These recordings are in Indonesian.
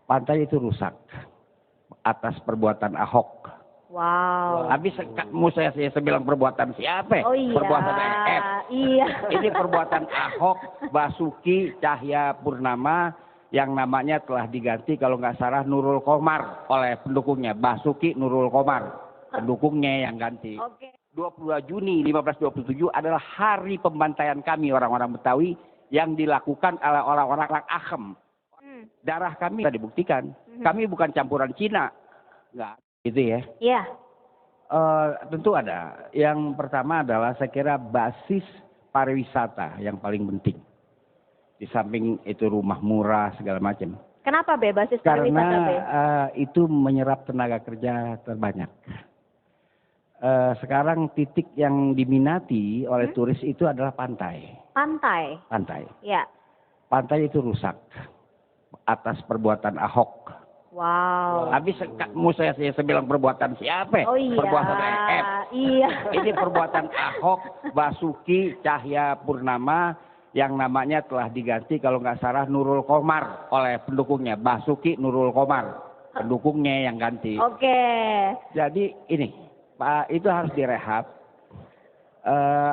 pantai itu rusak atas perbuatan Ahok. Wow. Habis mau saya bilang perbuatan siapa? Oh iya. Perbuatan F. Iya. Ini perbuatan Ahok, Basuki Cahayapurnama yang namanya telah diganti kalau nggak salah Nurul Komar oleh pendukungnya. Basuki Nurul Komar, pendukungnya yang ganti. Oke. 22 Juni 1527 adalah hari pembantaian kami orang-orang Betawi yang dilakukan oleh orang-orang Ahem. Darah kami tidak dibuktikan. Kami bukan campuran Cina. Enggak, gitu ya. Iya. Tentu ada. Yang pertama adalah saya kira basis pariwisata yang paling penting. Di samping itu rumah murah segala macam. Kenapa Be? Basis pariwisata Be? Karena itu menyerap tenaga kerja terbanyak. Sekarang titik yang diminati oleh turis itu adalah pantai. Pantai? Pantai. Ya. Pantai itu rusak atas perbuatan Ahok. Wow. Habis mau saya bilang perbuatan siapa? Oh iya. Perbuatan F. Iya. Ini perbuatan Ahok, Basuki Cahayapurnama yang namanya telah diganti kalau nggak salah Nurul Komar oleh pendukungnya. Basuki Nurul Komar, pendukungnya yang ganti. Oke. Jadi ini, Pak, itu harus direhab.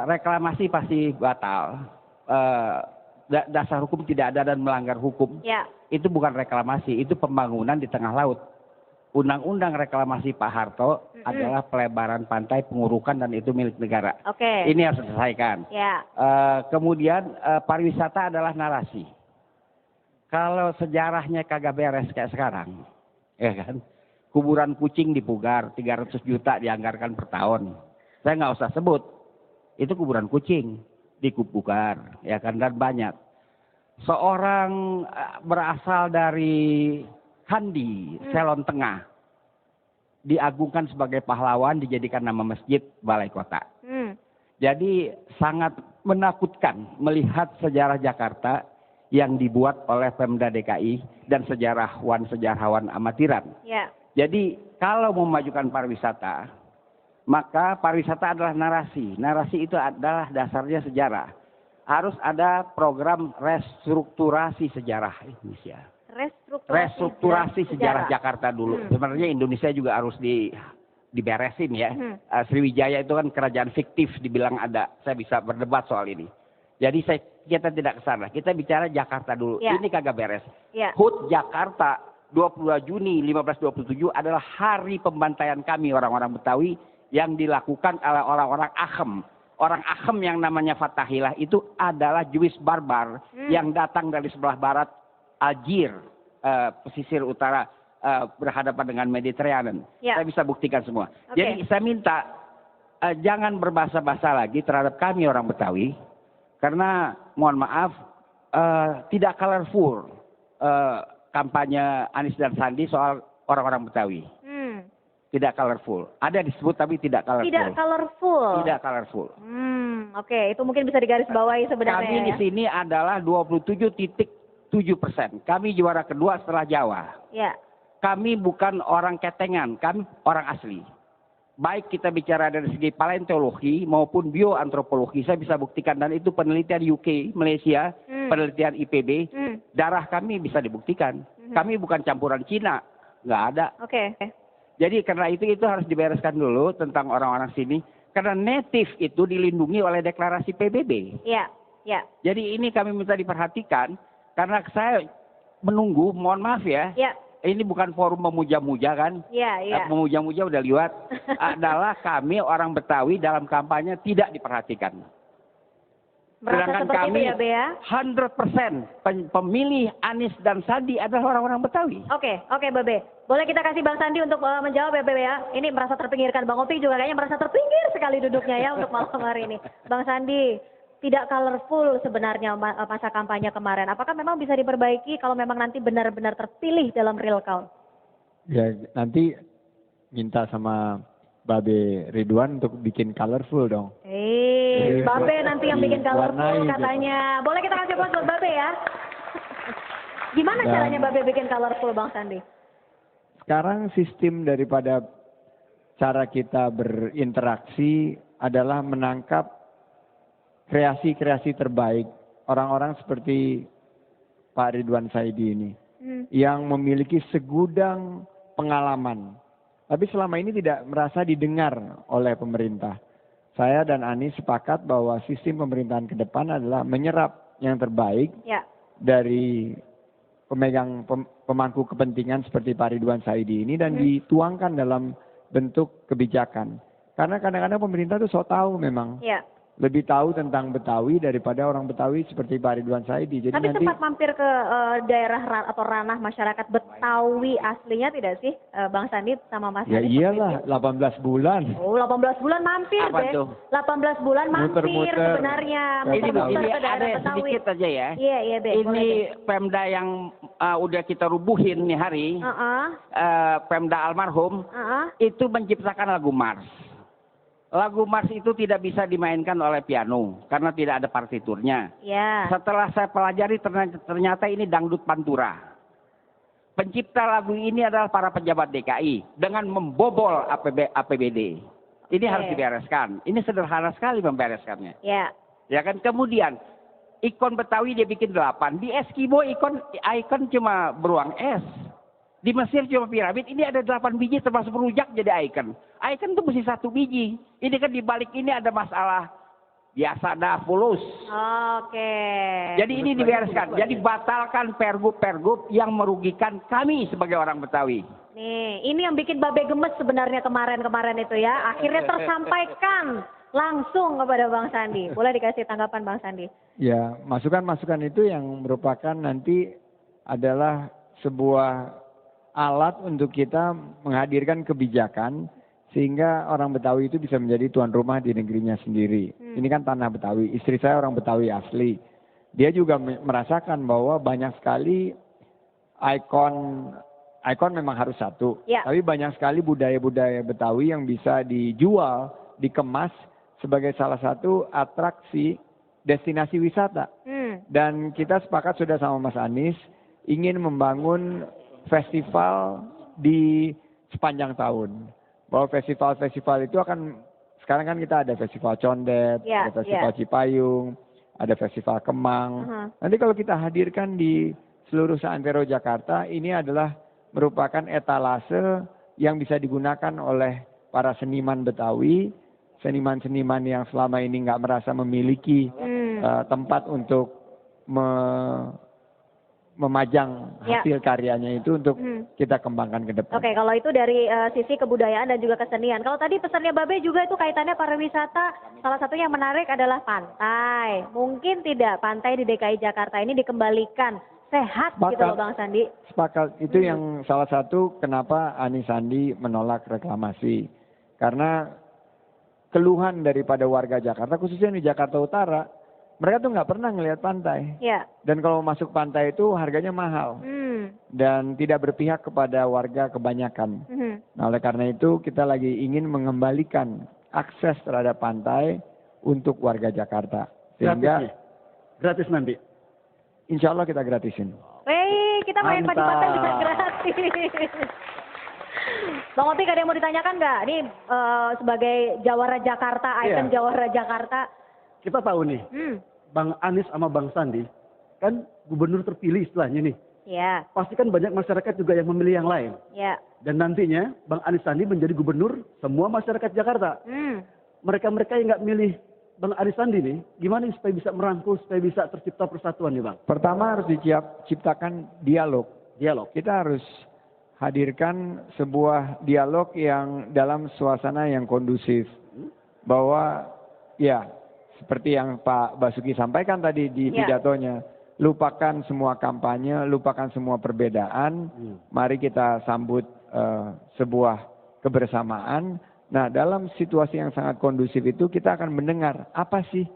Reklamasi pasti batal. Dasar hukum tidak ada dan melanggar hukum. Ya. Itu bukan reklamasi, itu pembangunan di tengah laut. Undang-undang reklamasi Pak Harto adalah pelebaran pantai, pengurukan, dan itu milik negara. Oke. Ini harus diselesaikan. Ya. Kemudian pariwisata adalah narasi. Kalau sejarahnya kagak beres kayak sekarang, ya kan? Kuburan kucing dipugar, 300 juta dianggarkan per tahun. Saya nggak usah sebut, itu kuburan kucing dikubugar, ya kan, dan banyak. Seorang berasal dari Handi, Selon Tengah, diagungkan sebagai pahlawan, dijadikan nama masjid balai kota. Jadi sangat menakutkan melihat sejarah Jakarta yang dibuat oleh Pemda DKI dan sejarawan amatiran. Ya. Jadi kalau memajukan pariwisata, maka pariwisata adalah narasi. Narasi itu adalah dasarnya sejarah. Harus ada program restrukturasi sejarah Indonesia. Restrukturasi sejarah Jakarta dulu. Sebenarnya Indonesia juga harus diberesin ya. Sriwijaya itu kan kerajaan fiktif dibilang ada. Saya bisa berdebat soal ini. Jadi kita tidak ke sana. Kita bicara Jakarta dulu. Ya. Ini kagak beres. Ya. HUT Jakarta 22 Juni 1527 adalah hari pembantaian kami orang-orang Betawi yang dilakukan oleh orang-orang Ahem. Orang Ahem yang namanya Fatahillah itu adalah Jewish barbar yang datang dari sebelah barat Algier, pesisir utara berhadapan dengan Mediterranean. Ya. Saya bisa buktikan semua. Okay. Jadi saya minta jangan berbahasa-bahasa lagi terhadap kami orang Betawi. Karena mohon maaf tidak colorful kampanye Anies dan Sandi soal orang-orang Betawi. Tidak colorful. Ada disebut tapi tidak colorful. Tidak colorful. Tidak colorful. Oke, itu mungkin bisa digarisbawahi sebenarnya. Kami di sini adalah 27,7%. Kami juara kedua setelah Jawa. Ya. Kami bukan orang ketengan, kami orang asli. Baik kita bicara dari segi paleontologi maupun bioantropologi, saya bisa buktikan, dan itu penelitian UK, Malaysia, penelitian IPB, darah kami bisa dibuktikan. Kami bukan campuran Cina, nggak ada. Oke. Jadi karena itu harus dibereskan dulu tentang orang-orang sini. Karena native itu dilindungi oleh deklarasi PBB. Iya, ya. Jadi ini kami minta diperhatikan. Karena saya menunggu, mohon maaf ya. Ya. Ini bukan forum memuja-muja kan. Iya. Memuja-muja udah lewat. Adalah kami orang Betawi dalam kampanye tidak diperhatikan. Merasa sedangkan seperti kami itu ya, Bea? 100% pemilih Anies dan Sandi adalah orang-orang Betawi. Oke, Babe. Boleh kita kasih Bang Sandi untuk menjawab ya, Bebe ya. Ini merasa terpinggirkan. Bang Opik juga kayaknya merasa terpinggir sekali duduknya ya untuk malam hari ini. Bang Sandi, tidak colorful sebenarnya masa kampanye kemarin. Apakah memang bisa diperbaiki kalau memang nanti benar-benar terpilih dalam real count? Ya, nanti minta sama Babe Ridwan untuk bikin colorful dong. Babe nanti yang bikin colorful katanya. Gitu. Boleh kita kasih buat Babe ya? Gimana caranya Babe bikin colorful, Bang Sandi? Sekarang sistem daripada cara kita berinteraksi adalah menangkap kreasi-kreasi terbaik orang-orang seperti Pak Ridwan Saidi ini. yang memiliki segudang pengalaman. Tapi selama ini tidak merasa didengar oleh pemerintah. Saya dan Anies sepakat bahwa sistem pemerintahan ke depan adalah menyerap yang terbaik dari pemangku kepentingan seperti Pak Ridwan Saidi ini dan dituangkan dalam bentuk kebijakan. Karena kadang-kadang pemerintah itu sok tahu memang. Lebih tahu tentang Betawi daripada orang Betawi seperti Pak Ridwan Saidi. Jadi tapi nanti sempat mampir ke daerah atau ranah masyarakat Betawi aslinya tidak sih Bang Sandi sama Mas ya Anies? iyalah 18 bulan. Oh 18 bulan mampir Apa tuh? 18 bulan mampir Muter-muter. sebenarnya. Ini Muter-muter ke daerah ada Betawi. sedikit aja ya. Iya Be. Ini Pemda yang udah kita rubuhin nih hari, Pemda almarhum, itu menciptakan lagu Mars. Lagu Mars itu tidak bisa dimainkan oleh piano karena tidak ada partiturnya. Setelah saya pelajari ternyata ini dangdut pantura. Pencipta lagu ini adalah para pejabat DKI dengan membobol APBD. Ini harus dibereskan. Ini sederhana sekali membereskannya. Ya kan, kemudian ikon Betawi dia bikin 8. Di Eskimo ikon cuma beruang es. Di Mesir cuma piramid, ini ada 8 biji termasuk rujak jadi ikon. Ikon itu mesti 1 biji. Ini kan di balik ini ada masalah biasa dafulus. Jadi ini dibereskan. Jadi batalkan pergub-pergub yang merugikan kami sebagai orang Betawi. Nih, ini yang bikin Babe gemes sebenarnya kemarin itu ya. Akhirnya tersampaikan langsung kepada Bang Sandi. Boleh dikasih tanggapan Bang Sandi? Ya, masukan-masukan itu yang merupakan nanti adalah sebuah alat untuk kita menghadirkan kebijakan sehingga orang Betawi itu bisa menjadi tuan rumah di negerinya sendiri. Ini kan tanah Betawi. Istri saya orang Betawi asli. Dia juga merasakan bahwa banyak sekali ikon memang harus satu. Tapi banyak sekali budaya-budaya Betawi yang bisa dijual, dikemas sebagai salah satu atraksi destinasi wisata. Dan kita sepakat sudah sama Mas Anies ingin membangun festival di sepanjang tahun. Bahwa festival-festival itu akan, sekarang kan kita ada festival Condet, ada festival Cipayung, ada festival Kemang. Nanti kalau kita hadirkan di seluruh seantero Jakarta, ini adalah merupakan etalase yang bisa digunakan oleh para seniman Betawi, seniman-seniman yang selama ini nggak merasa memiliki tempat untuk memajang hasil karyanya itu untuk kita kembangkan ke depan. Oke, kalau itu dari sisi kebudayaan dan juga kesenian. Kalau tadi pesannya Babe juga itu kaitannya pariwisata, salah satunya yang menarik adalah pantai. Mungkin tidak pantai di DKI Jakarta ini dikembalikan sehat gitu loh Bang Sandi. Sepakat, itu yang salah satu kenapa Anies Sandi menolak reklamasi. Karena keluhan daripada warga Jakarta, khususnya di Jakarta Utara, mereka tuh nggak pernah ngelihat pantai. Dan kalau masuk pantai itu harganya mahal. Dan tidak berpihak kepada warga kebanyakan. Nah oleh karena itu kita lagi ingin mengembalikan akses terhadap pantai untuk warga Jakarta. Sehingga gratis nanti. Insya Allah kita gratisin. Kita main di pantai bisa gratis. Bang Opik ada yang mau ditanyakan nggak? Ini sebagai Jawara Jakarta, ikon Jawara Jakarta. Kita tahu nih, Bang Anies sama Bang Sandi kan gubernur terpilih istilahnya nih. Pasti kan banyak masyarakat juga yang memilih yang lain. Dan nantinya Bang Anies Sandi menjadi gubernur semua masyarakat Jakarta. Mereka-mereka yang nggak milih Bang Anies Sandi nih, gimana nih supaya bisa merangkul, supaya bisa tercipta persatuan nih Bang? Pertama harus diciptakan dialog. Kita harus hadirkan sebuah dialog yang dalam suasana yang kondusif. Bahwa ya seperti yang Pak Basuki sampaikan tadi di pidatonya, lupakan semua kampanye, lupakan semua perbedaan, mari kita sambut sebuah kebersamaan. Nah dalam situasi yang sangat kondusif itu kita akan mendengar apa sih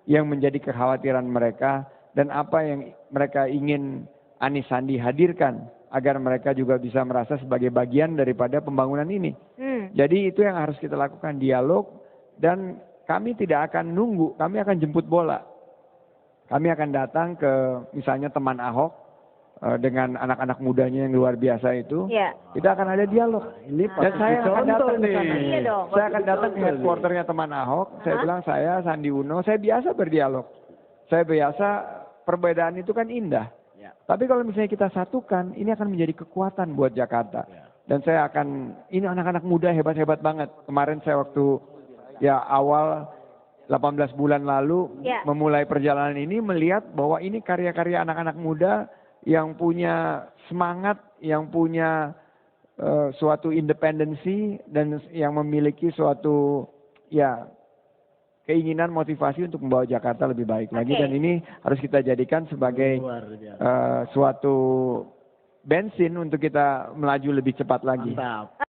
yang menjadi kekhawatiran mereka dan apa yang mereka ingin Anies Sandi hadirkan agar mereka juga bisa merasa sebagai bagian daripada pembangunan ini. Jadi itu yang harus kita lakukan, dialog, dan kami tidak akan nunggu, kami akan jemput bola. Kami akan datang ke misalnya teman Ahok dengan anak-anak mudanya yang luar biasa itu. Kita akan ada dialog. Dan saya akan datang ke sana. Saya akan datang ke headquarternya teman Ahok. Saya bilang saya Sandi Uno, saya biasa berdialog. Saya biasa, perbedaan itu kan indah. Tapi kalau misalnya kita satukan, ini akan menjadi kekuatan buat Jakarta. Dan saya akan, ini anak-anak muda hebat-hebat banget. Kemarin saya waktu awal 18 bulan lalu memulai perjalanan ini melihat bahwa ini karya-karya anak-anak muda yang punya semangat, yang punya suatu independensi dan yang memiliki suatu keinginan motivasi untuk membawa Jakarta lebih baik lagi, dan ini harus kita jadikan sebagai suatu bensin untuk kita melaju lebih cepat lagi. Mantap.